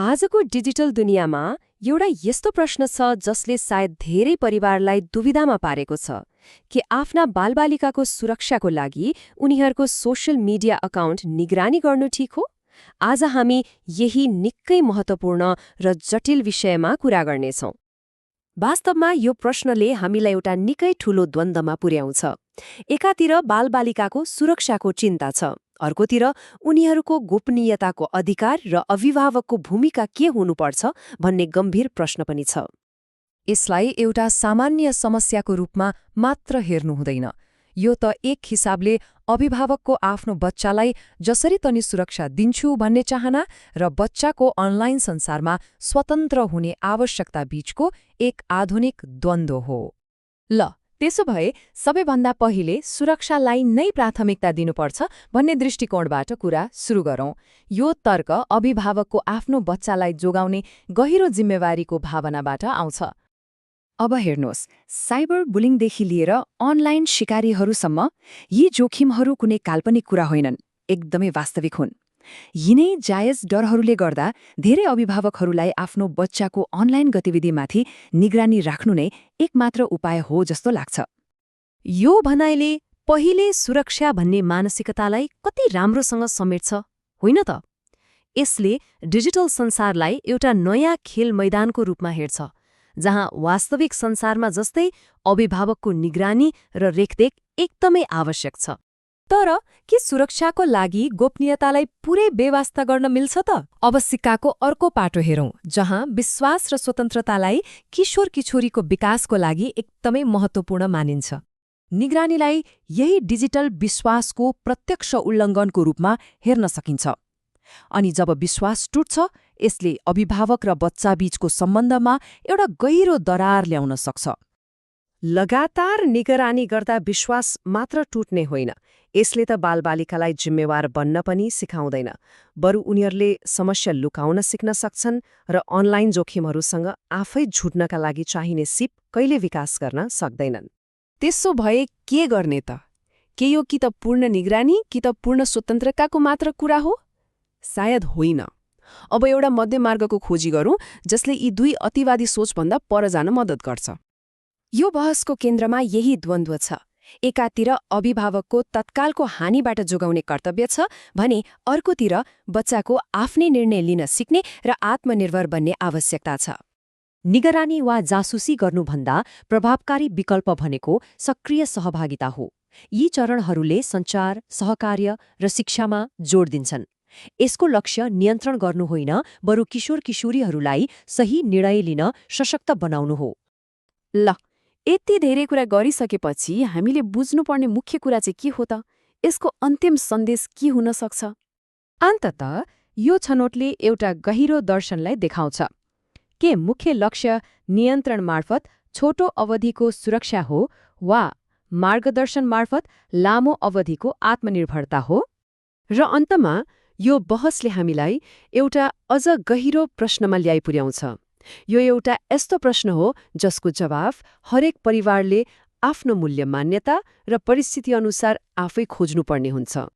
आजको डिजिटल दुनियाँमा एउटा यस्तो प्रश्न छ जसले सायद धेरै परिवारलाई दुविधामा पारेको छ कि आफ्ना बालबालिकाको सुरक्षाको लागि उनीहरूको सोशल मिडिया अकाउन्ट निगरानी गर्नु ठिक हो? आज हामी यही निकै महत्त्वपूर्ण र जटिल विषयमा कुरा गर्नेछौं। वास्तवमा यो प्रश्नले हामीलाई एउटा निकै ठूलो द्वन्द्वमा पुर्याउँछ। एकातिर बालबालिकाको सुरक्षाको चिन्ता छ, अर्कोतिर उनीहरूको गोपनीयताको अधिकार र अभिभावकको भूमिका के हुनुपर्छ भन्ने गम्भीर प्रश्न पनि छ। यसलाई एउटा सामान्य समस्याको रूपमा मात्र हेर्नु हुँदैन। यो त एक हिसाबले अभिभावकको आफ्नो बच्चालाई जसरी तनी सुरक्षा दिन्छु भन्ने चाहना र बच्चाको अनलाइन संसारमा स्वतन्त्र हुने आवश्यकता बीचको एक आधुनिक द्वन्द्व हो। ल त्यसो भए सबैभन्दा पहिले सुरक्षालाई नै प्राथमिकता दिनुपर्छ भन्ने दृष्टिकोणबाट कुरा सुरु गरौं। यो तर्क अभिभावकको आफ्नो बच्चालाई जोगाउने गहिरो जिम्मेवारीको भावनाबाट आउँछ। अब हेर्नुहोस्, साइबर बुलिङदेखि लिएर अनलाइन शिकारीहरूसम्म यी जोखिमहरू कुनै काल्पनिक कुरा होइनन्, एकदमै वास्तविक हुन्। यिनै जायज डरहरूले गर्दा धेरै अभिभावकहरूलाई आफ्नो बच्चाको अनलाइन गतिविधिमाथि निगरानी राख्नु नै एकमात्र उपाय हो जस्तो लाग्छ। यो भनाइले पहिले सुरक्षा भन्ने मानसिकतालाई कति राम्रोसँग समेट्छ, होइन त? यसले डिजिटल संसारलाई एउटा नयाँ खेल मैदानको रूपमा हेर्छ, जहाँ वास्तविक संसारमा जस्तै अभिभावकको निगरानी र रेखदेख एकदमै आवश्यक छ। तर के सुरक्षाको लागि गोपनीयतालाई पुरै बेवास्ता गर्न मिल्छ त? अब सिक्काको अर्को पाटो हेरौं, जहाँ विश्वास र स्वतन्त्रतालाई किशोर किछोरीको विकासको लागि एकदमै महत्त्वपूर्ण मानिन्छ। निगरानीलाई यही डिजिटल विश्वासको प्रत्यक्ष उल्लङ्घनको रूपमा हेर्न सकिन्छ। अनि जब विश्वास टुट्छ, यसले अभिभावक र बच्चा बीचको सम्बन्धमा एउटा गहिरो दरार ल्याउन सक्छ। लगातार निगरानी गर्दा विश्वास मात्र टुट्ने होइन, यसले त बालबालिकालाई जिम्मेवार बन्न पनि सिकाउँदैन, बरु उनीहरूले समस्या लुकाउन सिक्न सक्छन् र अनलाइन जोखिमहरूसँग आफै जुझ्नका लागि चाहिने सिप कहिले विकास गर्न सक्दैनन्। त्यसो भए के गर्ने त? के यो कि त पूर्ण निगरानी कि त पूर्ण स्वतन्त्रताको मात्र कुरा हो? सायद होइन। अब एउटा मध्यमार्गको खोजी गरौँ जसले यी दुई अतिवादी सोचभन्दा पर जान मद्दत गर्छ। यो बहसको केन्द्रमा यही द्वन्द्व छ। एकातिर अभिभावकको तत्कालको हानिबाट जोगाउने कर्तव्य छ भने अर्कोतिर बच्चाको आफ्नै निर्णय लिन सिक्ने र आत्मनिर्भर बन्ने आवश्यकता छ। निगरानी वा जासुसी गर्नुभन्दा प्रभावकारी विकल्प भनेको सक्रिय सहभागिता हो। यी चरणहरूले सञ्चार, सहकार्य र शिक्षामा जोड दिन्छन्। यसको लक्ष्य नियन्त्रण गर्नु होइन, बरु किशोर किशोरीहरूलाई सही निर्णय लिन सशक्त बनाउनु हो। ल, यति धेरै कुरा गरिसकेपछि हामीले बुझ्नुपर्ने मुख्य कुरा चाहिँ के हो त? यसको अन्तिम सन्देश के हुन सक्छ? अन्ततः यो छनौटले एउटा गहिरो दर्शनलाई देखाउँछ। के मुख्य लक्ष्य नियन्त्रण मार्फत छोटो अवधिको सुरक्षा हो वा मार्गदर्शन मार्फत लामो अवधिको आत्मनिर्भरता हो? र अन्तमा यो बहसले हामीलाई एउटा अझ गहिरो प्रश्नमा ल्याइ पुर्याउँछ। यो एउटा यस्तो प्रश्न हो जसको जवाफ हरेक परिवारले आफ्नो मूल्य मान्यता र परिस्थिति अनुसार आफै खोज्नुपर्ने हुन्छ।